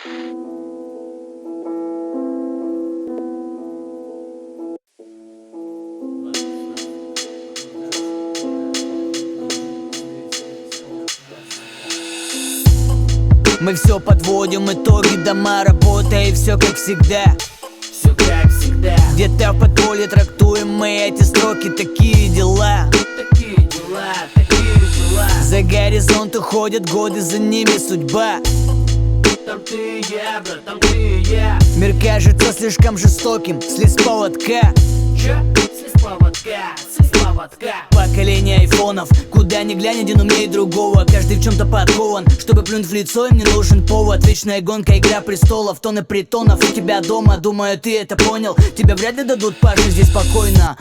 Мы все подводим итоги, дома, работа и все как всегда. Все как всегда. Где-то в подполье трактуем мы эти строки, такие дела. Такие дела, такие дела. За горизонт уходят годы, за ними судьба. Там ты и я, брат, там ты и я. Мир кажется слишком жестоким, слез с поводка. Чё? Слез поводка, слез поводка. Поколение айфонов, куда ни глянь, один умнее другого. Каждый в чем-то подкован, чтобы плюнуть в лицо, им не нужен повод. Вечная гонка, игра престолов, тонны притонов у тебя дома. Думаю, ты это понял, тебе вряд ли дадут пожить здесь спокойно.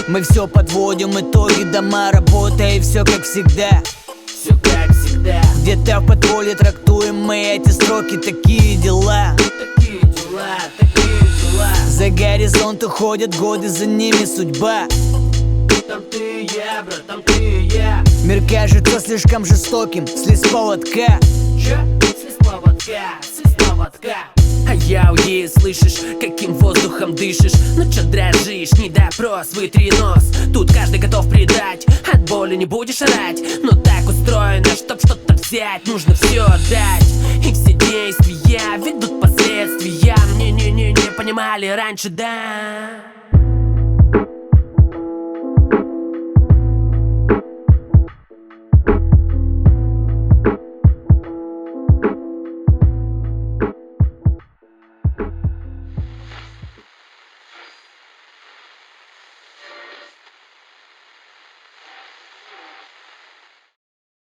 Мы все подводим итоги, дома, работа и все как всегда. Все как всегда. Где-то в подполье трактуем мы эти строки, такие дела. Такие дела, такие дела. За горизонт уходят годы, за ними судьба. Там ты и я, брат, там ты и я. Мир кажется слишком жестоким, слез с поводка. Чё? Слез поводка, слез поводка. А яуе, слышишь, каким воздухом дышишь? Ну чё дрожишь, не допрос, вытри нос. Тут каждый готов предать, от боли не будешь орать. Но так устроено, чтоб что-то взять, нужно все отдать. И все действия ведут последствия. Не понимали раньше, да.